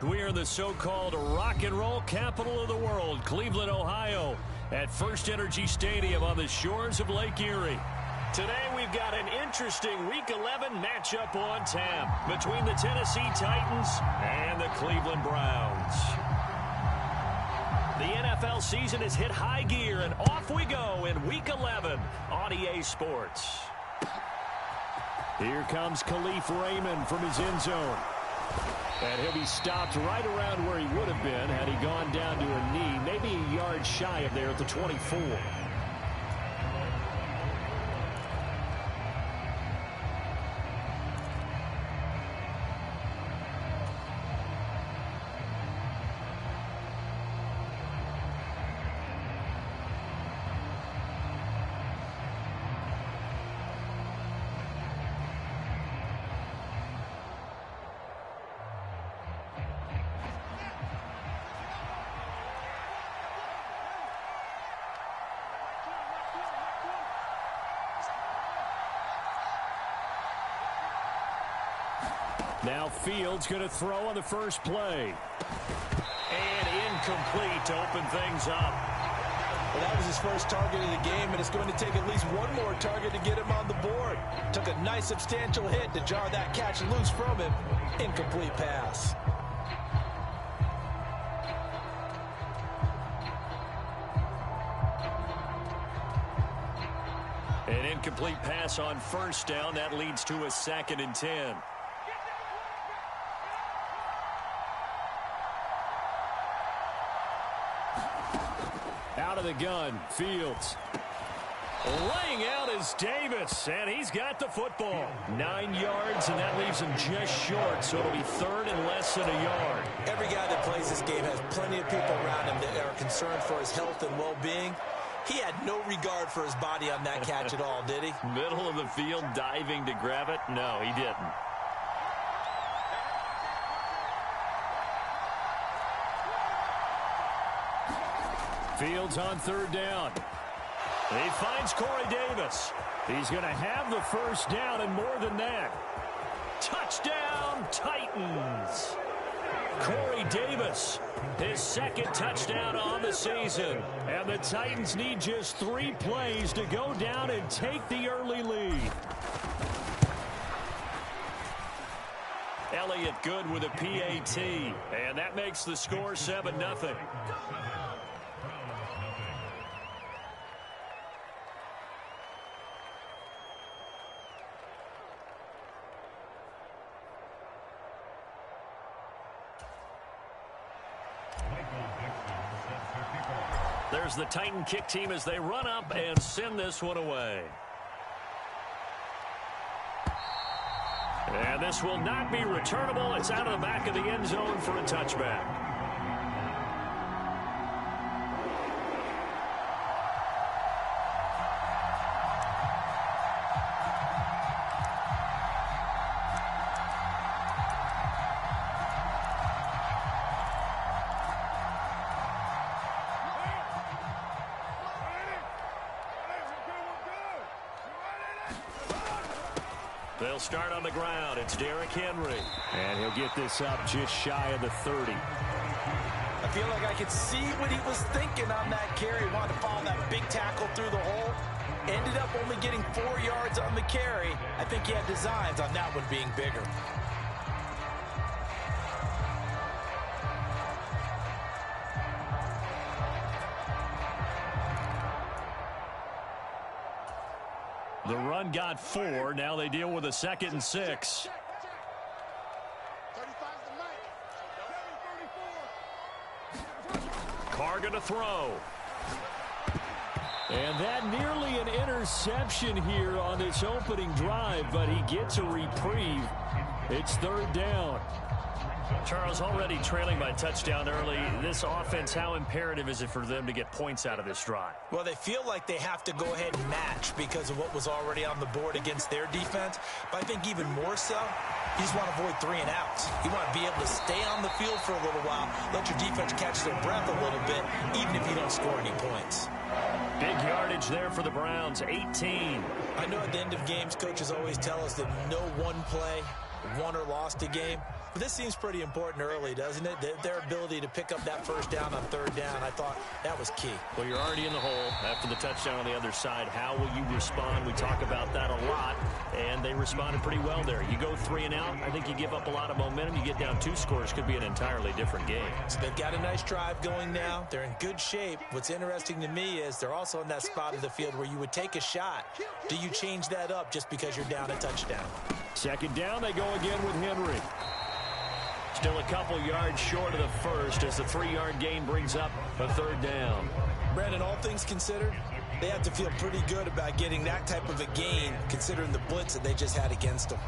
We are in the so-called rock and roll capital of the world, Cleveland, Ohio, at First Energy Stadium on the shores of Lake Erie. Today we've got an interesting Week 11 matchup on tap between the Tennessee Titans and the Cleveland Browns. The NFL season has hit high gear, and off we go in Week 11 on EA Sports. Here comes Khalif Raymond from his end zone. And he'll be stopped right around where he would have been had he gone down to a knee, maybe a yard shy of there at the 24. Now Fields going to throw on the first play. And incomplete to open things up. Well, that was his first target of the game, and it's going to take at least one more target to get him on the board. Took a nice substantial hit to jar that catch loose from him. Incomplete pass. An incomplete pass on first down. That leads to a 2nd and 10. Out of the gun, Fields. Laying out is Davis, and he's got the football. 9 yards, and that leaves him just short, so it'll be 3rd and less than a yard. Every guy that plays this game has plenty of people around him that are concerned for his health and well-being. He had no regard for his body on that catch at all, did he? Middle of the field, diving to grab it? No, he didn't. Fields on 3rd down. He finds Corey Davis. He's going to have the first down and more than that. Touchdown, Titans. Corey Davis, his 2nd touchdown on the season. And the Titans need just 3 plays to go down and take the early lead. Elliott good with a PAT. And that makes the score 7-0. There's the Titan kick team as they run up and send this one away. And this will not be returnable. It's out of the back of the end zone for a touchback. They'll start on the ground. It's Derrick Henry. And he'll get this up just shy of the 30. I feel like I could see what he was thinking on that carry. He wanted to follow that big tackle through the hole. Ended up only getting 4 yards on the carry. I think he had designs on that one being bigger. The run got 4. Now they deal with a 2nd and 6. Carr going to throw. And that nearly an interception here on this opening drive, but he gets a reprieve. It's 3rd down. Charles, already trailing by touchdown early. This offense, how imperative is it for them to get points out of this drive? Well, they feel like they have to go ahead and match because of what was already on the board against their defense. But I think even more so, you just want to avoid 3 and outs. You want to be able to stay on the field for a little while, let your defense catch their breath a little bit, even if you don't score any points. Big yardage there for the Browns, 18. I know at the end of games, coaches always tell us that no one play won or lost a game. But this seems pretty important early, doesn't it? Their ability to pick up that first down on third down, I thought that was key. Well, you're already in the hole after the touchdown on the other side. How will you respond? We talk about that a lot, and they responded pretty well there. You go 3 and out, I think you give up a lot of momentum. You get down 2 scores, could be an entirely different game. So they've got a nice drive going now. They're in good shape. What's interesting to me is they're also in that spot of the field where you would take a shot. Do you change that up just because you're down a touchdown? Second down, they go again with Henry. Still a couple yards short of the first as the 3-yard gain brings up a third down. Brandon, all things considered, they have to feel pretty good about getting that type of a gain considering the blitz that they just had against them.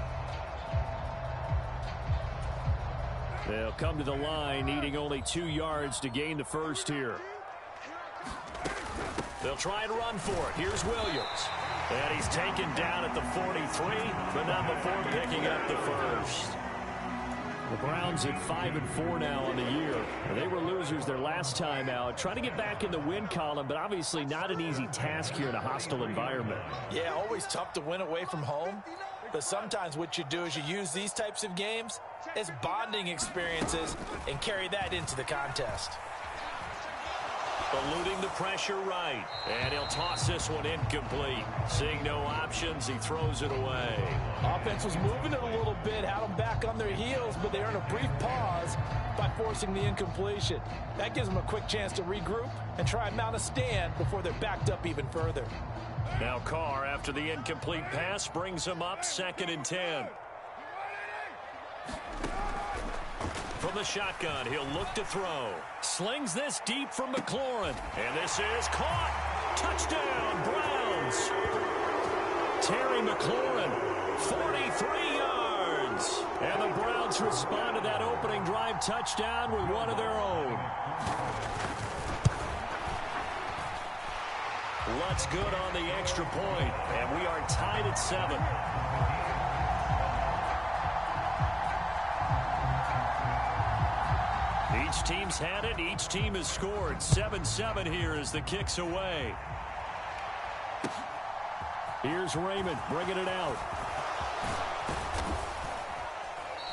They'll come to the line needing only 2 yards to gain the first here. They'll try and run for it. Here's Williams. And he's taken down at the 43, but not before picking up the first. The Browns at 5-4 now on the year. They were losers their last time out. Trying to get back in the win column, but obviously not an easy task here in a hostile environment. Yeah, always tough to win away from home. But sometimes what you do is you use these types of games as bonding experiences and carry that into the contest. Eluding the pressure right. And he'll toss this one incomplete. Seeing no options, he throws it away. Offense was moving it a little bit, had them back on their heels, but they earned a brief pause by forcing the incompletion. That gives them a quick chance to regroup and try and mount a stand before they're backed up even further. Now Carr, after the incomplete pass, brings him up 2nd and 10. From the shotgun, he'll look to throw. Slings this deep from McLaurin. And this is caught. Touchdown, Browns. Terry McLaurin, 43 yards. And the Browns respond to that opening drive touchdown with one of their own. Lutz good on the extra point, and we are tied at 7. Each team's had it. Each team has scored. 7-7 here as the kick's away. Here's Raymond bringing it out.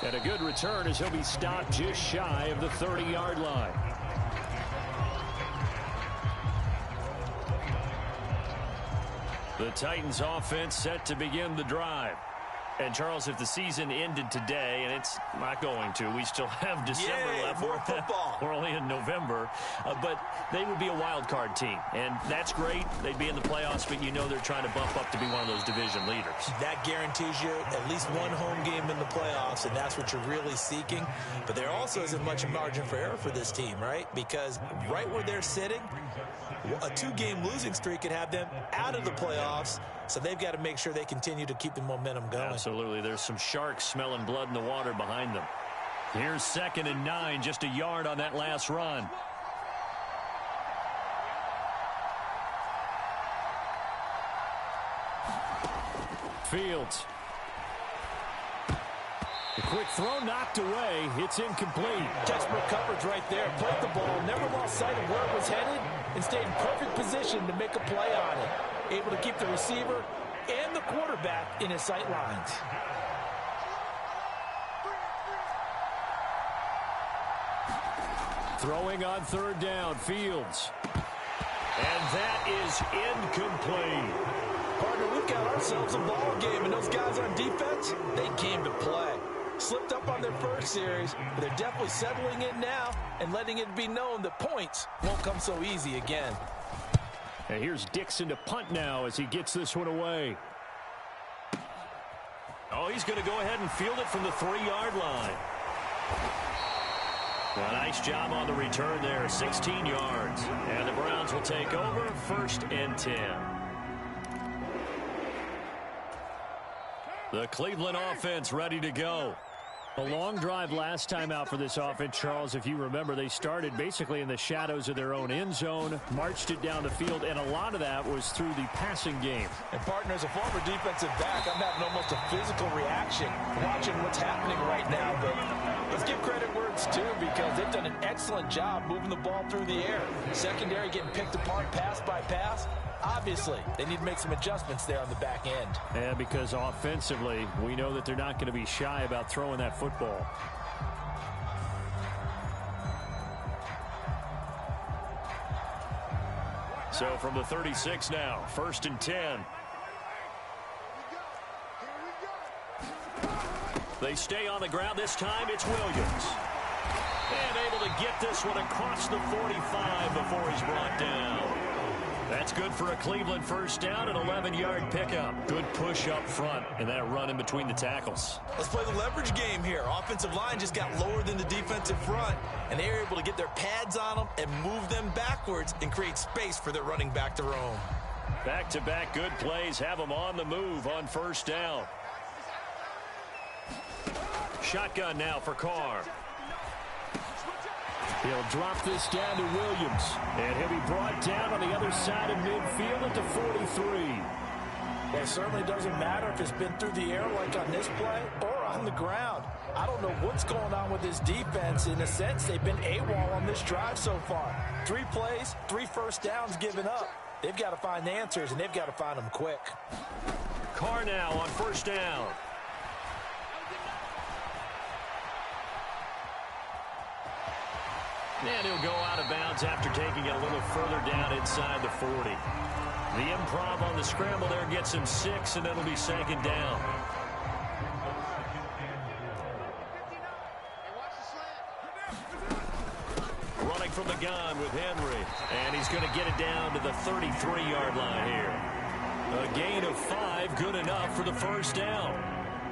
And a good return as he'll be stopped just shy of the 30-yard line. The Titans offense set to begin the drive. And, Charles, if the season ended today, and it's not going to, we still have December left. More football. We're only in November. But they would be a wild card team. And that's great. They'd be in the playoffs, but you know they're trying to bump up to be one of those division leaders. That guarantees you at least one home game in the playoffs, and that's what you're really seeking. But there also isn't much margin for error for this team, right? Because right where they're sitting, a 2-game losing streak could have them out of the playoffs. So they've got to make sure they continue to keep the momentum going. Absolutely. There's some sharks smelling blood in the water behind them. Here's 2nd and 9, just a yard on that last run. Fields. The quick throw knocked away. It's incomplete. Textbook coverage right there. Played the ball, never lost sight of where it was headed, and stayed in perfect position to make a play on it. Able to keep the receiver and the quarterback in his sight lines. Throwing on 3rd down, Fields. And that is incomplete. Partner, we've got ourselves a ball game, and those guys on defense, they came to play. Slipped up on their first series, but they're definitely settling in now and letting it be known that points won't come so easy again. And here's Dixon to punt now as he gets this one away. Oh, he's going to go ahead and field it from the 3-yard line. Well, nice job on the return there, 16 yards. And the Browns will take over 1st and 10. The Cleveland offense ready to go. A long drive last time out for this offense, Charles. If you remember, they started basically in the shadows of their own end zone, marched it down the field, and a lot of that was through the passing game. And, partner, as a former defensive back, I'm having almost a physical reaction watching what's happening right now. But let's give credit where it's due because they've done an excellent job moving the ball through the air. Secondary getting picked apart pass by pass. Obviously, they need to make some adjustments there on the back end. And because offensively, we know that they're not going to be shy about throwing that football. So from the 36 now, 1st and 10. They stay on the ground. This time it's Williams. And able to get this one across the 45 before he's brought down. That's good for a Cleveland first down, an 11-yard pickup. Good push up front and that run in between the tackles. Let's play the leverage game here. Offensive line just got lower than the defensive front, and they were able to get their pads on them and move them backwards and create space for their running back to roam. Back-to-back good plays have them on the move on first down. Shotgun now for Carr. He'll drop this down to Williams. And he'll be brought down on the other side of midfield at the 43. Well, it certainly doesn't matter if it's been through the air like on this play or on the ground. I don't know what's going on with this defense. In a sense, they've been AWOL on this drive so far. 3 plays, 3 first downs given up. They've got to find the answers, and they've got to find them quick. Carr now on first down. And he'll go out of bounds after taking it a little further down inside the 40. The improv on the scramble there gets him 6, and it'll be 2nd down. Running from the gun with Henry. And he's going to get it down to the 33-yard line here. A gain of 5, good enough for the first down.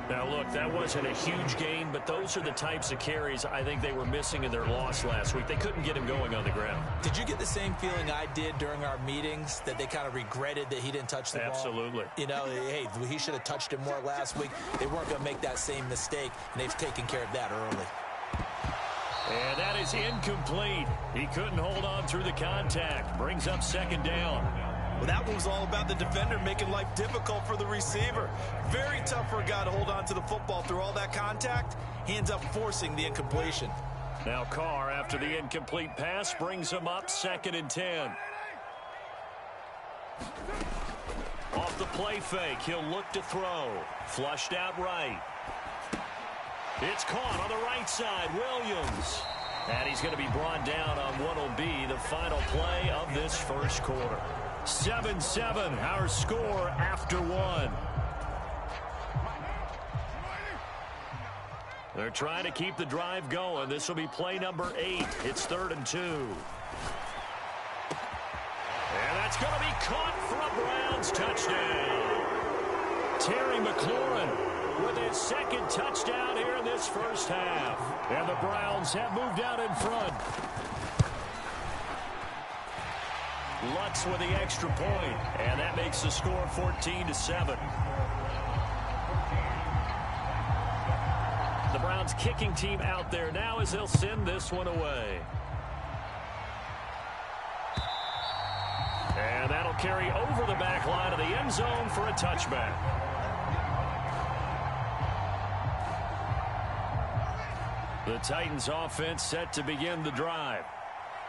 Now, look, that wasn't a huge gain, but those are the types of carries I think they were missing in their loss last week. They couldn't get him going on the ground. Did you get the same feeling I did during our meetings, that they kind of regretted that he didn't touch the ball? Absolutely. You know, hey, he should have touched it more last week. They weren't going to make that same mistake, and they've taken care of that early. And that is incomplete. He couldn't hold on through the contact. Brings up 2nd down. Well, that one was all about the defender making life difficult for the receiver. Very tough for a guy to hold on to the football through all that contact. He ends up forcing the incompletion. Now Carr, after the incomplete pass, brings him up 2nd and 10. Off the play fake, he'll look to throw. Flushed out right. It's caught on the right side, Williams. And he's going to be brought down on what will be the final play of this first quarter. 7-7, our score after 1. They're trying to keep the drive going. This will be play number 8. It's 3rd and 2. And that's going to be caught for a Browns touchdown. Terry McLaurin with his 2nd touchdown here in this first half. And the Browns have moved out in front. Lutz with the extra point, and that makes the score 14-7. The Browns kicking team out there now as they'll send this one away. And that'll carry over the back line of the end zone for a touchback. The Titans offense set to begin the drive.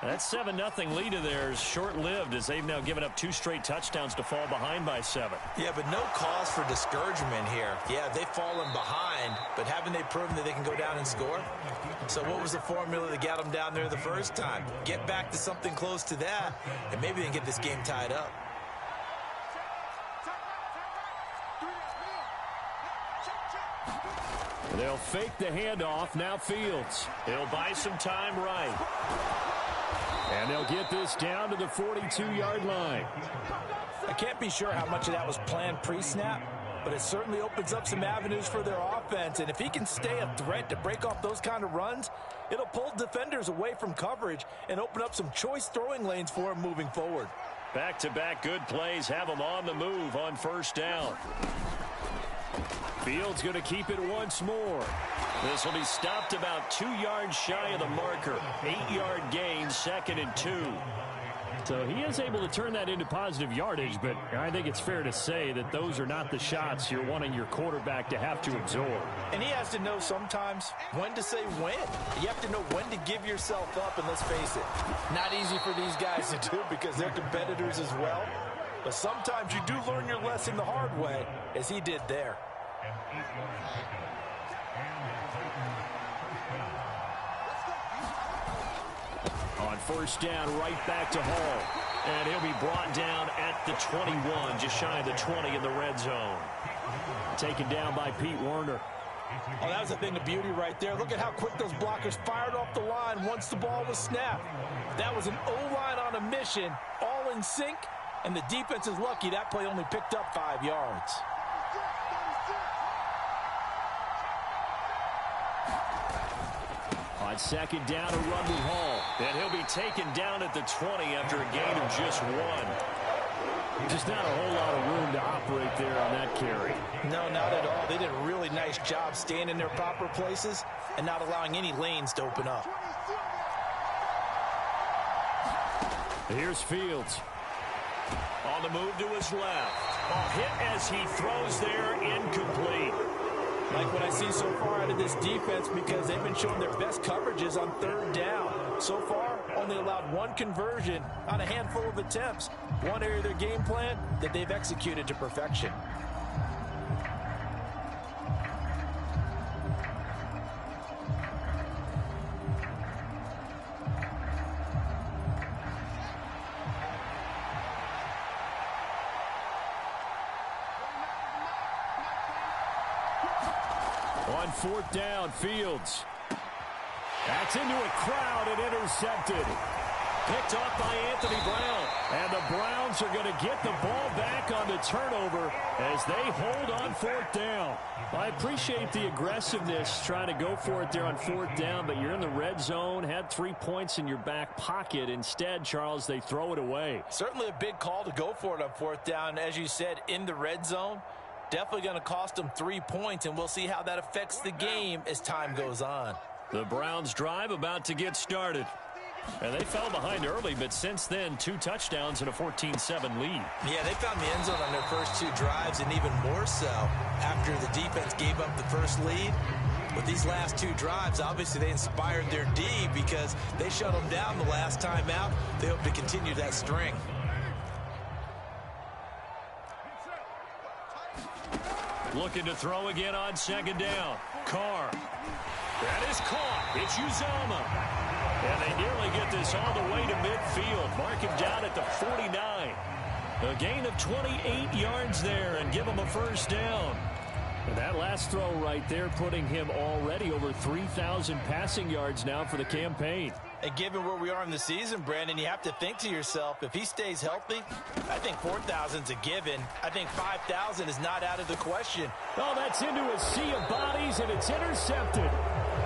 That 7-0 lead of theirs short-lived as they've now given up 2 straight touchdowns to fall behind by 7. Yeah, but no cause for discouragement here. Yeah, they've fallen behind, but haven't they proven that they can go down and score? So what was the formula that got them down there the first time? Get back to something close to that, and maybe they can get this game tied up. They'll fake the handoff. Now Fields. He'll buy some time right. And they'll get this down to the 42-yard line. I can't be sure how much of that was planned pre-snap, but it certainly opens up some avenues for their offense. And if he can stay a threat to break off those kind of runs, it'll pull defenders away from coverage and open up some choice throwing lanes for him moving forward. Back-to-back good plays have them on the move on first down. Fields going to keep it once more. This will be stopped about 2 yards shy of the marker. 8-yard gain, 2nd and 2. So he is able to turn that into positive yardage, but I think it's fair to say that those are not the shots you're wanting your quarterback to have to absorb. And he has to know sometimes when to say when. You have to know when to give yourself up, and let's face it, not easy for these guys to do because they're competitors as well. But sometimes you do learn your lesson the hard way, as he did there. On first down, right back to Hall. And he'll be brought down at the 21, just shy of the 20 in the red zone. Taken down by Pete Werner. Oh, that was a thing of beauty right there. Look at how quick those blockers fired off the line once the ball was snapped. That was an O-line on a mission, all in sync, and the defense is lucky that play only picked up 5 yards. On second down, a run with Hall. And he'll be taken down at the 20 after a gain of just 1. Just not a whole lot of room to operate there on that carry. No, not at all. They did a really nice job staying in their proper places and not allowing any lanes to open up. Here's Fields. On the move to his left. A hit as he throws there, incomplete. Like what I see so far out of this defense, because they've been showing their best coverages on third down. So far, only allowed 1 conversion on a handful of attempts. One area of their game plan that they've executed to perfection. On fourth down, Fields. That's into a crowd and intercepted. Picked off by Anthony Brown. And the Browns are going to get the ball back on the turnover as they hold on fourth down. I appreciate the aggressiveness trying to go for it there on fourth down, but you're in the red zone, had 3 points in your back pocket. Instead, Charles, they throw it away. Certainly a big call to go for it on fourth down. As you said, in the red zone. Definitely going to cost them 3 points, and we'll see how that affects the game as time goes on. The Browns drive about to get started. And they fell behind early, but since then, 2 touchdowns and a 14-7 lead. Yeah, they found the end zone on their first 2 drives, and even more so after the defense gave up the first lead. With these last 2 drives, obviously they inspired their D because they shut them down the last time out. They hope to continue that string. Looking to throw again on second down. Carr. That is caught. It's Uzomah. And they nearly get this all the way to midfield. Mark him down at the 49. A gain of 28 yards there and give him a first down. And that last throw right there putting him already over 3,000 passing yards now for the campaign. And given where we are in the season, Brandon, you have to think to yourself, if he stays healthy, I think 4,000's a given. I think 5,000 is not out of the question. Oh, that's into a sea of bodies, and it's intercepted.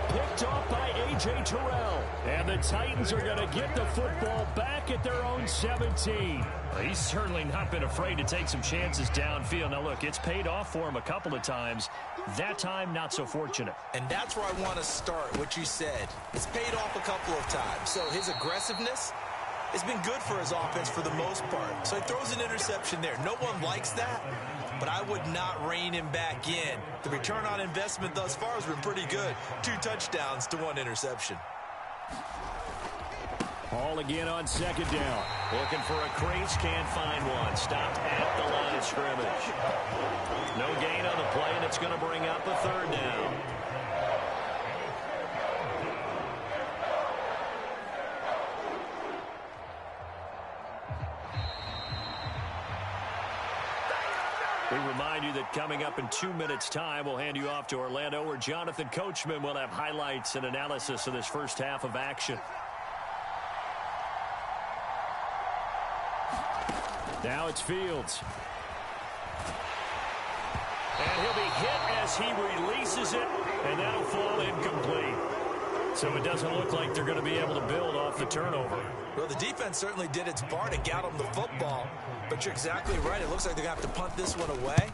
Picked off by A.J. Terrell. And the Titans are going to get the football back at their own 17. He's certainly not been afraid to take some chances downfield. Now, look, it's paid off for him a couple of times. That time, not so fortunate. And that's where I want to start, what you said. It's paid off a couple of times. So his aggressiveness has been good for his offense for the most part. So he throws an interception there. No one likes that, but I would not rein him back in. The return on investment thus far has been pretty good. 2 touchdowns to 1 interception. Hall again on second down. Looking for a crease, can't find one. Stopped at the line of scrimmage. No gain on the play, and it's going to bring up a third down. We remind you that coming up in 2 minutes' time, we'll hand you off to Orlando, where Jonathan Coachman will have highlights and analysis of this first half of action. Now it's Fields. And he'll be hit as he releases it, and that'll fall incomplete. So it doesn't look like they're going to be able to build off the turnover. Well, the defense certainly did its part to get them the football, but you're exactly right. It looks like they're going to have to punt this one away,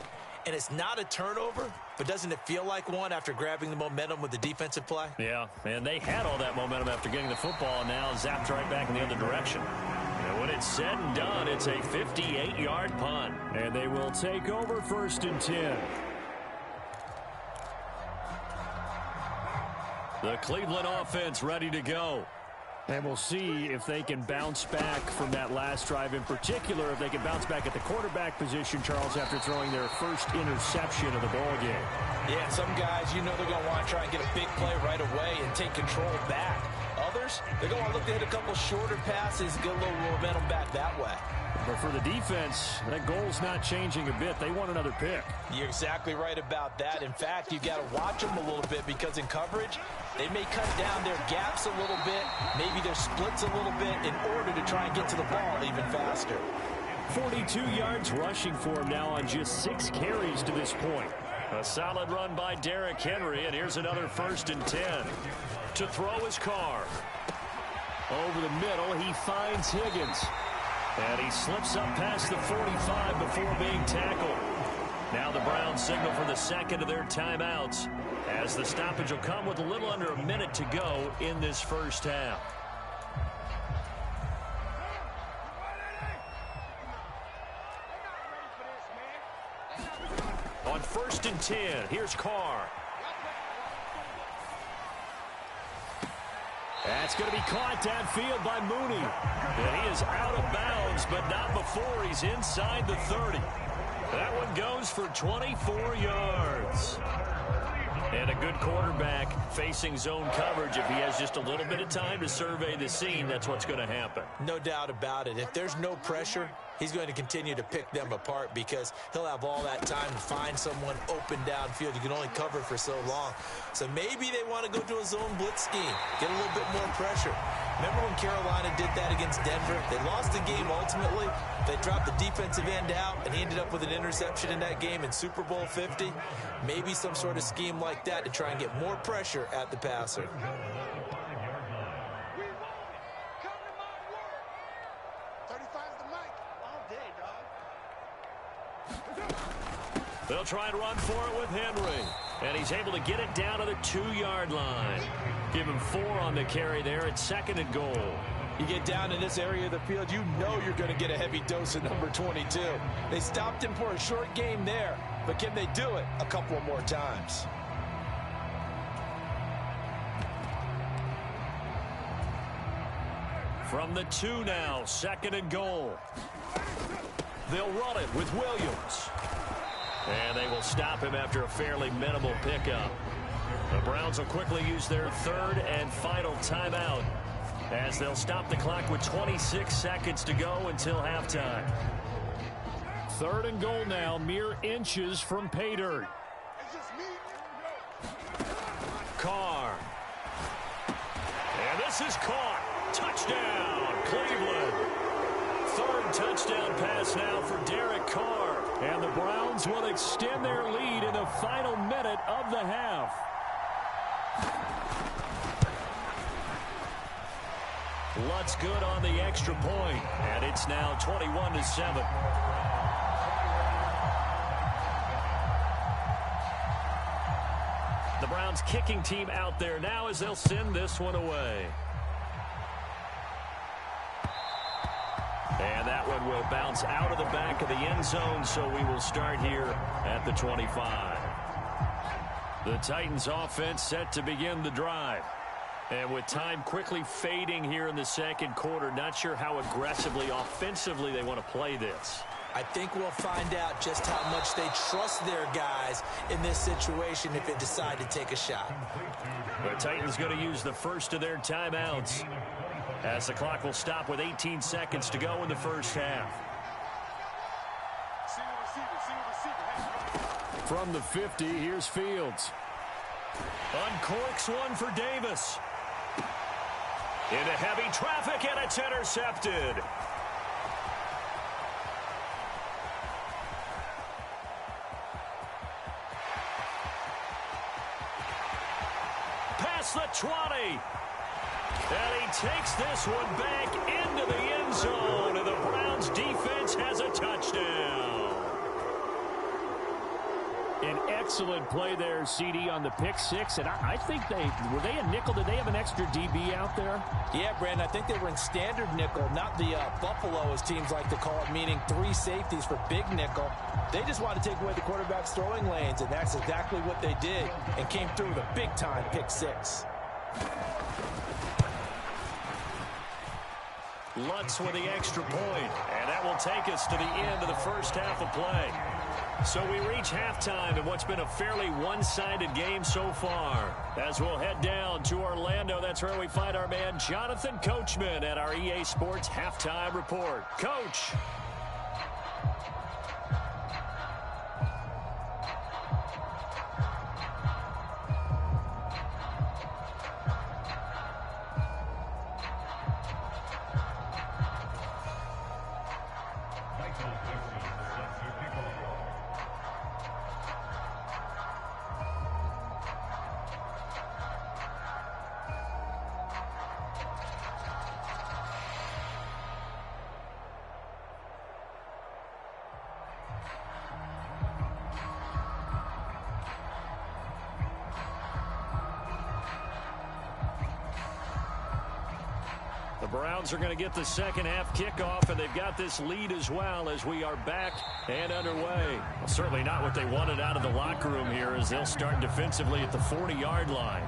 and it's not a turnover, but doesn't it feel like one after grabbing the momentum with the defensive play? Yeah, and they had all that momentum after getting the football, and now zapped right back in the other direction. And when it's said and done, it's a 58-yard punt. And they will take over 1st and 10. The Cleveland offense ready to go. And we'll see if they can bounce back from that last drive, in particular, if they can bounce back at the quarterback position, Charles, after throwing their first interception of the ball game. Yeah, some guys, you know they're going to want to try and get a big play right away and take control back. Others, they're going to look to hit a couple shorter passes, get a little momentum back that way. But for the defense, that goal's not changing a bit. They want another pick. You're exactly right about that. In fact, you got to watch them a little bit because in coverage, they may cut down their gaps a little bit, maybe their splits a little bit in order to try and get to the ball even faster. 42 yards rushing for him now on just 6 carries to this point. A solid run by Derrick Henry, and here's another 1st and 10. To throw his car. Over the middle, he finds Higgins. And he slips up past the 45 before being tackled. Now the Browns signal for the second of their timeouts, as the stoppage will come with a little under a minute to go in this first half. On 1st and 10, here's Carr. That's going to be caught downfield by Mooney. And he is out of bounds, but not before he's inside the 30. That one goes for 24 yards. And a good quarterback facing zone coverage. If he has just a little bit of time to survey the scene, that's what's going to happen. No doubt about it. If there's no pressure, he's going to continue to pick them apart because he'll have all that time to find someone open downfield. You can only cover for so long. So maybe they want to go to a zone blitz scheme, get a little bit more pressure. Remember when Carolina did that against Denver? They lost the game ultimately. They dropped the defensive end out, and he ended up with an interception in that game in Super Bowl 50. Maybe some sort of scheme like that to try and get more pressure at the passer. They'll try and run for it with Henry. And he's able to get it down to the 2-yard line. Give him 4 on the carry there at 2nd and goal. You get down in this area of the field, you know you're going to get a heavy dose of number 22. They stopped him for a short game there, but can they do it a couple more times? From the 2 now, 2nd and goal. They'll run it with Williams. And they will stop him after a fairly minimal pickup. The Browns will quickly use their 3rd and final timeout, as they'll stop the clock with 26 seconds to go until halftime. 3rd and goal now, mere inches from pay dirt. Carr. And this is caught. Touchdown, Cleveland. 3rd touchdown pass now for Derek Carr. And the Browns will extend their lead in the final minute of the half. Lutz good on the extra point, and it's now 21-7. The Browns kicking team out there now as they'll send this one away. And that one will bounce out of the back of the end zone, so we will start here at the 25. The Titans offense set to begin the drive. And with time quickly fading here in the second quarter, not sure how aggressively, offensively they want to play this. I think we'll find out just how much they trust their guys in this situation if they decide to take a shot. The Titans going to use the first of their timeouts, as the clock will stop with 18 seconds to go in the first half. From the 50, here's Fields. Uncorks one for Davis. Into heavy traffic, and it's intercepted. Past the 20. And he takes this one back into the end zone, and the Browns defense has a touchdown. An excellent play there, CD, on the pick six. And I think were they a nickel? Did they have an extra DB out there? Yeah, Brandon, I think they were in standard nickel, not the Buffalo, as teams like to call it, meaning 3 safeties for big nickel. They just want to take away the quarterback's throwing lanes, and that's exactly what they did, and came through with a big-time pick six. Lutz with the extra point, and that will take us to the end of the first half of play. So we reach halftime in what's been a fairly one-sided game so far. As we'll head down to Orlando, that's where we find our man Jonathan Coachman at our EA Sports Halftime Report. Coach. The Browns are going to get the second half kickoff, and they've got this lead as well as we are back and underway. Well, certainly not what they wanted out of the locker room here as they'll start defensively at the 40-yard line.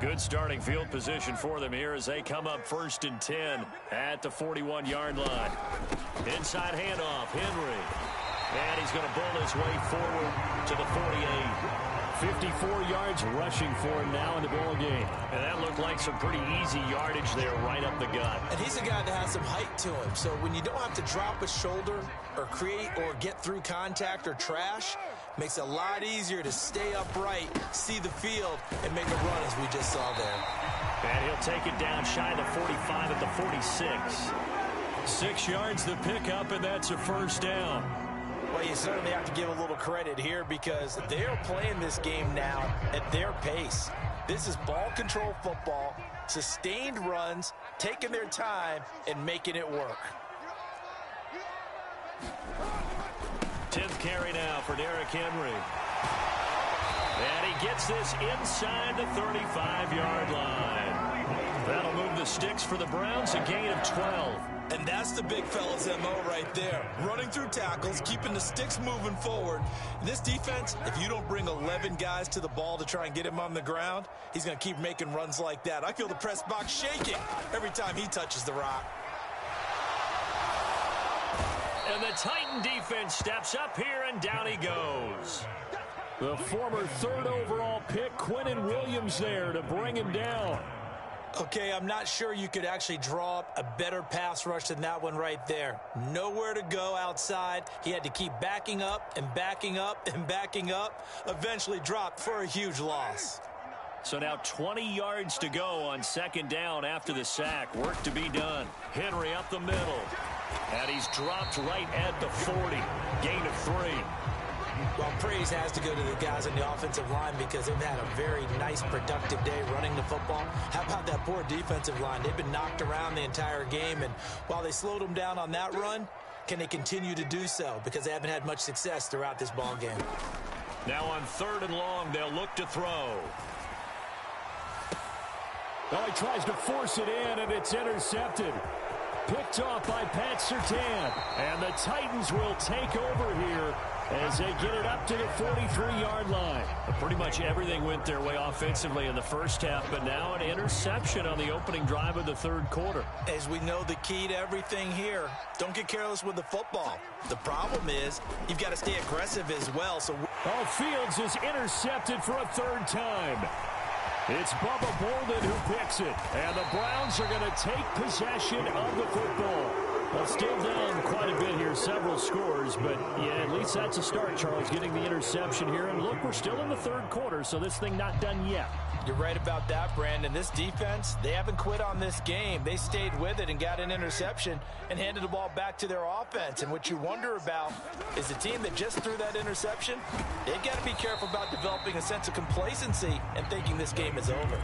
Good starting field position for them here as they come up 1st and 10 at the 41-yard line. Inside handoff, Henry. And he's going to bull his way forward to the 48. 54 yards rushing for him now in the ball game. And that looked like some pretty easy yardage there right up the gut. And he's a guy that has some height to him. So when you don't have to drop a shoulder or create or get through contact or trash, makes it a lot easier to stay upright, see the field, and make a run as we just saw there. And he'll take it down shy of the 45 at the 46. 6 yards the pickup, and that's a first down. Well, you certainly have to give a little credit here because they're playing this game now at their pace. This is ball control football, sustained runs, taking their time, and making it work. 10th carry now for Derrick Henry. And he gets this inside the 35-yard line. That'll move the sticks for the Browns, a gain of 12. And that's the big fella's MO right there. Running through tackles, keeping the sticks moving forward. In this defense, if you don't bring 11 guys to the ball to try and get him on the ground, he's going to keep making runs like that. I feel the press box shaking every time he touches the rock. And the Titan defense steps up here, and down he goes. The former 3rd overall pick, Quinnen Williams, there to bring him down. Okay, I'm not sure you could actually draw up a better pass rush than that one right there. Nowhere to go outside. He had to keep backing up and backing up and backing up. Eventually dropped for a huge loss. So now 20 yards to go on 2nd down after the sack. Work to be done. Henry up the middle. And he's dropped right at the 40. Gain of 3. Well, praise has to go to the guys on the offensive line because they've had a very nice, productive day running the football. How about that poor defensive line? They've been knocked around the entire game, and while they slowed them down on that run, can they continue to do so? Because they haven't had much success throughout this ball game. Now on 3rd and long, they'll look to throw. Well, he tries to force it in, and it's intercepted. Picked off by Pat Surtain. And the Titans will take over here as they get it up to the 43-yard line. Pretty much everything went their way offensively in the first half, but now an interception on the opening drive of the 3rd quarter. As we know, the key to everything here, don't get careless with the football. The problem is you've got to stay aggressive as well. So Fields is intercepted for a 3rd time. It's Bubba Bolden who picks it, and the Browns are going to take possession of the football. Well, still down quite a bit here, several scores, but yeah, at least that's a start, Charles, getting the interception here. And look, we're still in the 3rd quarter, so this thing not done yet. You're right about that, Brandon. This defense, they haven't quit on this game. They stayed with it and got an interception and handed the ball back to their offense. And what you wonder about is the team that just threw that interception, they got to be careful about developing a sense of complacency and thinking this game is over.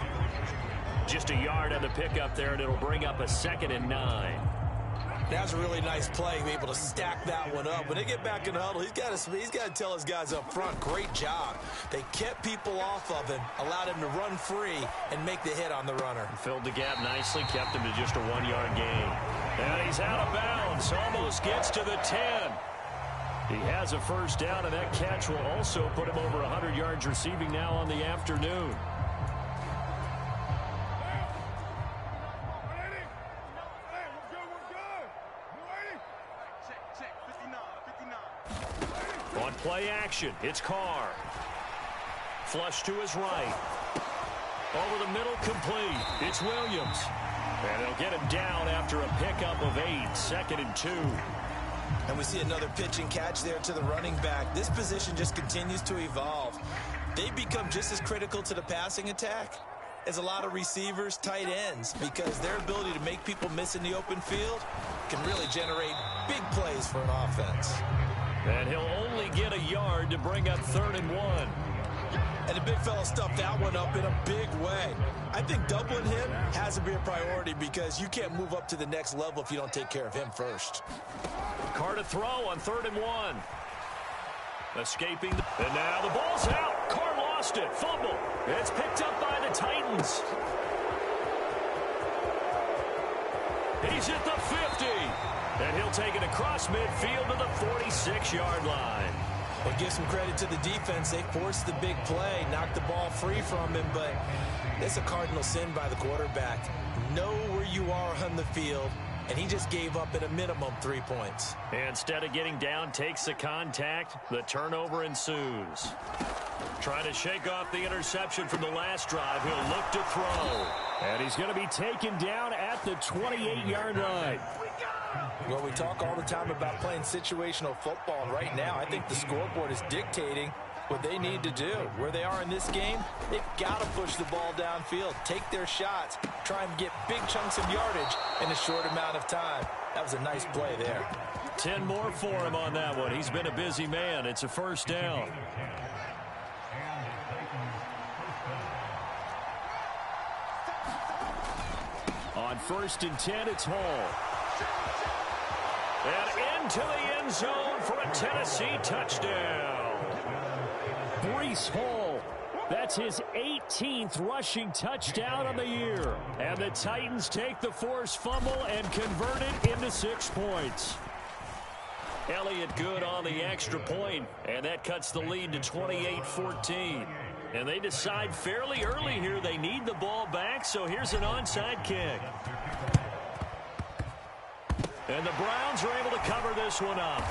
Just a yard on the pickup there, and it'll bring up a 2nd and 9. That's a really nice play, be able to stack that one up. When they get back in the huddle, he's got to tell his guys up front, great job. They kept people off of him, allowed him to run free, and make the hit on the runner. Filled the gap nicely, kept him to just a 1-yard gain. And he's out of bounds, almost gets to the 10. He has a first down, and that catch will also put him over 100 yards receiving now on the afternoon. On play action, it's Carr. Flush to his right. Over the middle, complete. It's Williams. And they'll get him down after a pickup of 8, 2nd and 2. And we see another pitch and catch there to the running back. This position just continues to evolve. They become just as critical to the passing attack as a lot of receivers, tight ends, because their ability to make people miss in the open field can really generate big plays for an offense. And he'll only get a yard to bring up 3rd and 1. And the big fella stuffed that one up in a big way. I think doubling him has to be a priority because you can't move up to the next level if you don't take care of him first. Carr to throw on 3rd and 1. Escaping. And now the ball's out. Carr lost it. Fumble. It's picked up by the Titans. He's at the 50. And he'll take it across midfield to the 46-yard line. Well, give some credit to the defense. They forced the big play, knocked the ball free from him, but that's a cardinal sin by the quarterback. Know where you are on the field, and he just gave up at a minimum 3 points. And instead of getting down, takes the contact. The turnover ensues. Trying to shake off the interception from the last drive. He'll look to throw. And he's going to be taken down at the 28-yard line. Well, we talk all the time about playing situational football, and right now I think the scoreboard is dictating what they need to do. Where they are in this game, they've got to push the ball downfield, take their shots, try and get big chunks of yardage in a short amount of time. That was a nice play there. 10 more for him on that one. He's been a busy man. It's a first down. On 1st and 10, it's Hall. And into the end zone for a Tennessee touchdown. Breece Hall. That's his 18th rushing touchdown on the year. And the Titans take the forced fumble and convert it into 6 points. Elliott good on the extra point, and that cuts the lead to 28-14. And they decide fairly early here they need the ball back, so here's an onside kick. And the Browns are able to cover this one up.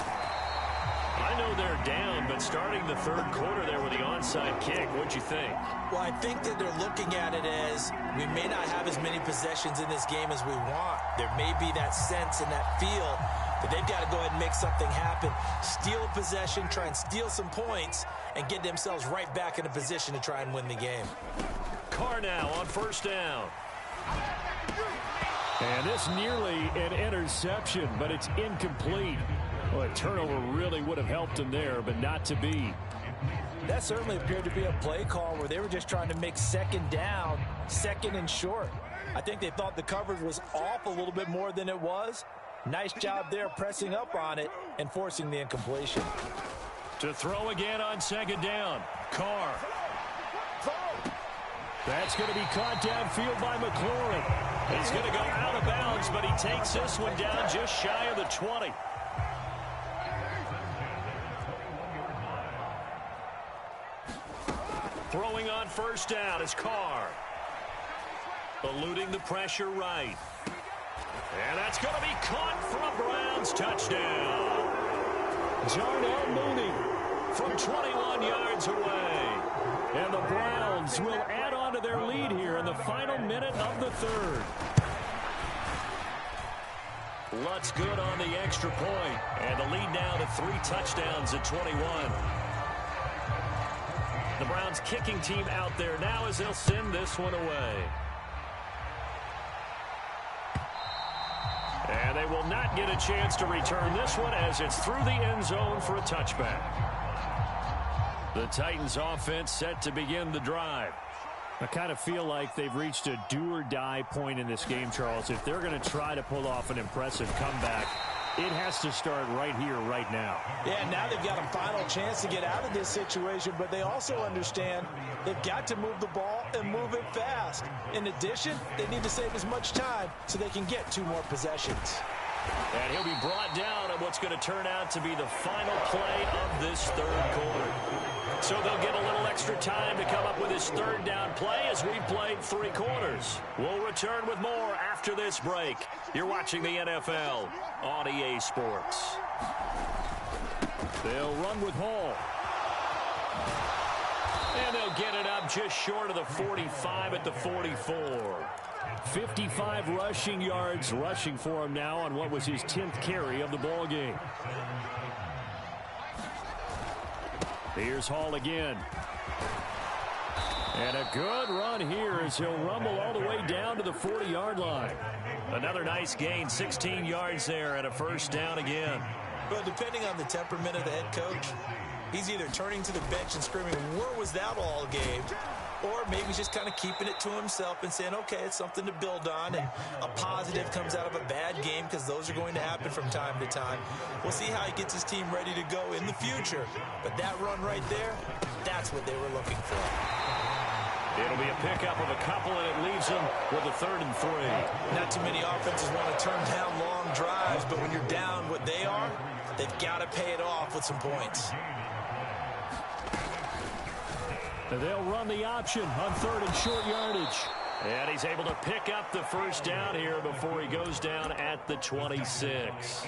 I know they're down, but starting the 3rd quarter there with the onside kick, what'd you think? Well, I think that they're looking at it as we may not have as many possessions in this game as we want. There may be that sense and that feel that they've got to go ahead and make something happen. Steal a possession, try and steal some points, and get themselves right back in a position to try and win the game. Carr now on 1st down. And this nearly an interception, but it's incomplete. Well, a turnover really would have helped him there, but not to be. That certainly appeared to be a play call where they were just trying to make 2nd down, 2nd and short. I think they thought the coverage was off a little bit more than it was. Nice job there pressing up on it and forcing the incompletion. To throw again on 2nd down, Carr. That's going to be caught downfield by McLaurin. He's going to go out of bounds, but he takes this one down just shy of the 20. Throwing on 1st down is Carr. Eluding the pressure right. And that's going to be caught for a Browns touchdown. Darnell Mooney from 21 yards away. And the Browns will add on to their lead here in the final minute of the 3rd. Lutz good on the extra point. And the lead now to 3 touchdowns at 21. The Browns kicking team out there now as they'll send this one away. And they will not get a chance to return this one as it's through the end zone for a touchback. The Titans offense set to begin the drive. I kind of feel like they've reached a do-or-die point in this game, Charles. If they're going to try to pull off an impressive comeback, it has to start right here, right now. Yeah, now they've got a final chance to get out of this situation, but they also understand they've got to move the ball and move it fast. In addition, they need to save as much time so they can get 2 more possessions. And he'll be brought down at what's going to turn out to be the final play of this third quarter. So they'll get a little extra time to come up with his third down play as we've played 3 quarters. We'll return with more after this break. You're watching the NFL on EA Sports. They'll run with Hall. And they'll get it up just short of the 45 at the 44. 55 rushing yards rushing for him now on what was his 10th carry of the ball game. Here's Hall again. And a good run here as he'll rumble all the way down to the 40-yard line. Another nice gain, 16 yards there and a first down again. But depending on the temperament of the head coach, he's either turning to the bench and screaming, "Where was that all game?" Or maybe he's just kind of keeping it to himself and saying, okay, it's something to build on, and a positive comes out of a bad game because those are going to happen from time to time. We'll see how he gets his team ready to go in the future. But that run right there, that's what they were looking for. It'll be a pickup of a couple, and it leaves them with a 3rd and 3. Not too many offenses want to turn down long drives, but when you're down what they are, they've got to pay it off with some points. They'll run the option on 3rd and short yardage. And he's able to pick up the first down here before he goes down at the 26.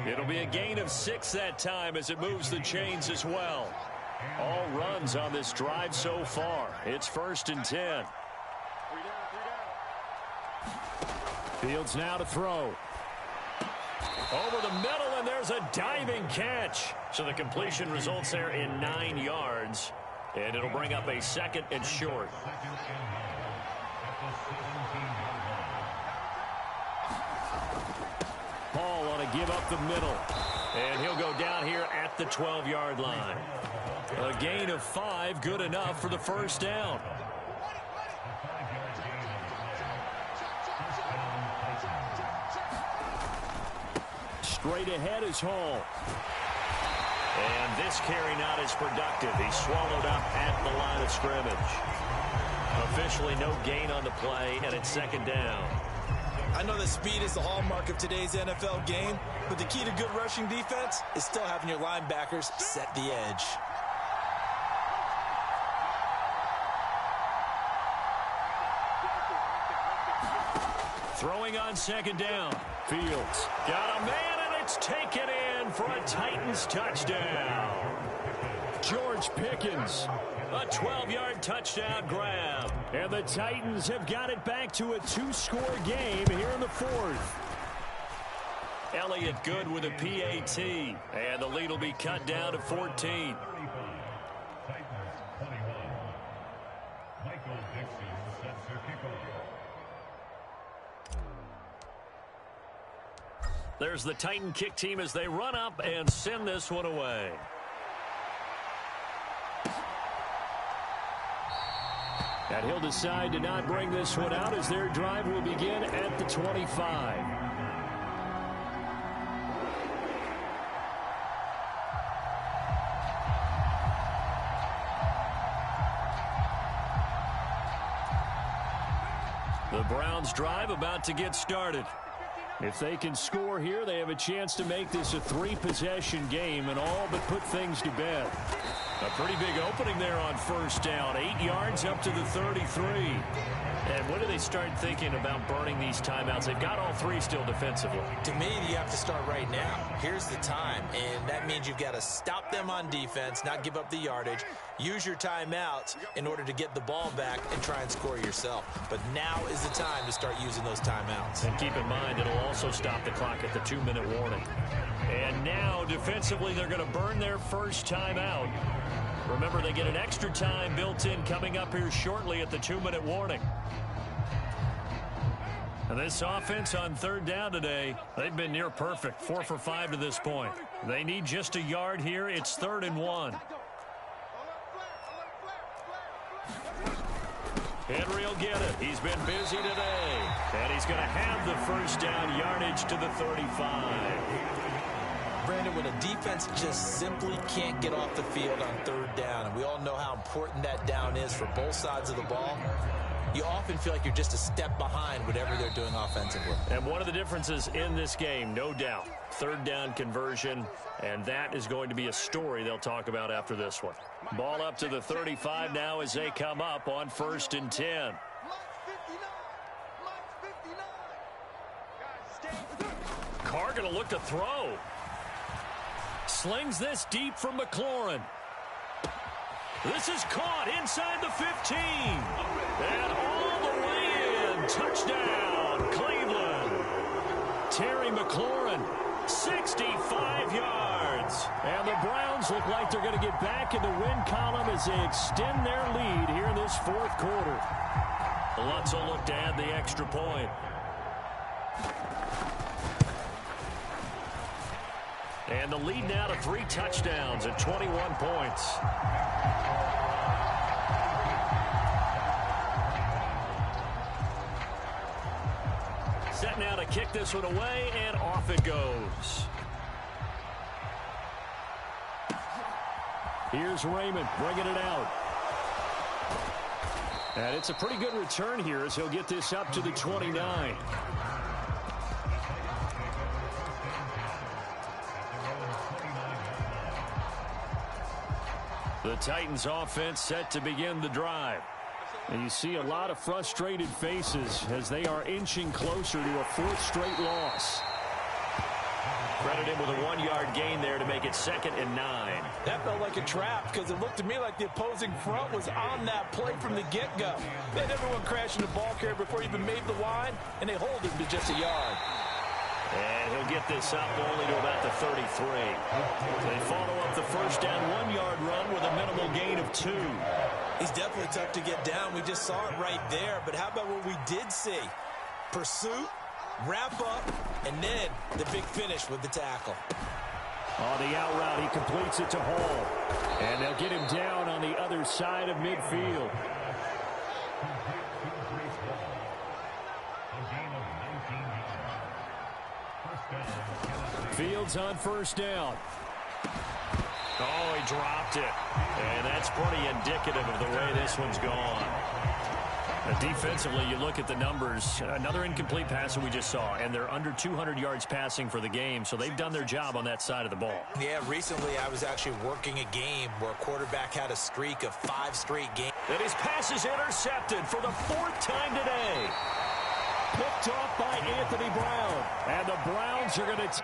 It'll be a gain of 6 that time as it moves the chains as well. All runs on this drive so far. It's 1st and 10. Fields now to throw. Over the middle, and there's a diving catch. So the completion results there in 9 yards. And it'll bring up a 2nd and short. Paul on a give up the middle. And he'll go down here at the 12-yard line. A gain of 5, good enough for the first down. Straight ahead is Hall. And this carry not as productive. He's swallowed up at the line of scrimmage. Officially no gain on the play, and it's 2nd down. I know that speed is the hallmark of today's NFL game, but the key to good rushing defense is still having your linebackers set the edge. Throwing on 2nd down. Fields got a man, and it's taken in for a Titans touchdown. George Pickens, a 12-yard touchdown grab. And the Titans have got it back to a 2-score game here in the 4th. Elliott good with a PAT, and the lead will be cut down to 14. There's the Titan kick team as they run up and send this one away. And he'll decide to not bring this one out as their drive will begin at the 25. The Browns' drive about to get started. If they can score here, they have a chance to make this a 3-possession game and all but put things to bed. A pretty big opening there on first down. 8 yards up to the 33. And when do they start thinking about burning these timeouts? They've got all 3 still defensively. To me, you have to start right now. Here's the time, and that means you've got to stop them on defense, not give up the yardage. Use your timeouts in order to get the ball back and try and score yourself. But now is the time to start using those timeouts. And keep in mind, it'll also stop the clock at the 2-minute warning. And now, defensively, they're going to burn their first timeout. Remember, they get an extra time built in coming up here shortly at the 2-minute warning. And this offense on third down today, they've been near perfect, 4 for 5 to this point. They need just a yard here. It's 3rd and 1. Henry will get it. He's been busy today. And he's going to have the first down, yardage to the 35. Brandon, when a defense just simply can't get off the field on third down, and we all know how important that down is for both sides of the ball, you often feel like you're just a step behind whatever they're doing offensively. And one of the differences in this game, no doubt, third down conversion, and that is going to be a story they'll talk about after this one. Ball up to the 35 now as they come up on 1st and 10. Carr going to look to throw. Slings this deep from McLaurin. This is caught inside the 15. And all the way in. Touchdown, Cleveland. Terry McLaurin, 65 yards. And the Browns look like they're going to get back in the win column as they extend their lead here in this 4th quarter. Lutz will look to add the extra point. And the lead now to 3 touchdowns at 21 points. Set now to kick this one away, and off it goes. Here's Raymond bringing it out. And it's a pretty good return here as he'll get this up to the 29. The Titans offense set to begin the drive. And you see a lot of frustrated faces as they are inching closer to a 4th straight loss. Credit him with a 1-yard gain there to make it 2nd and 9. That felt like a trap because it looked to me like the opposing front was on that play from the get-go. They had everyone crashing the ball carrier before he even made the line, and they hold him to just a yard. And he'll get this up only to about the 33. They follow up the first down 1-yard run with a minimal gain of 2. He's definitely tough to get down. We just saw it right there. But how about what we did see? Pursuit, wrap up, and then the big finish with the tackle. On the out route, he completes it to Hall. And they'll get him down on the other side of midfield. Fields on first down. Oh, he dropped it. And that's pretty indicative of the way this one's gone. Defensively, you look at the numbers. Another incomplete pass that we just saw, and they're under 200 yards passing for the game, so they've done their job on that side of the ball. Yeah, recently I was actually working a game where a quarterback had a streak of 5 straight games. And his pass is intercepted for the 4th time today. Picked off by Anthony Brown. And the Browns are going to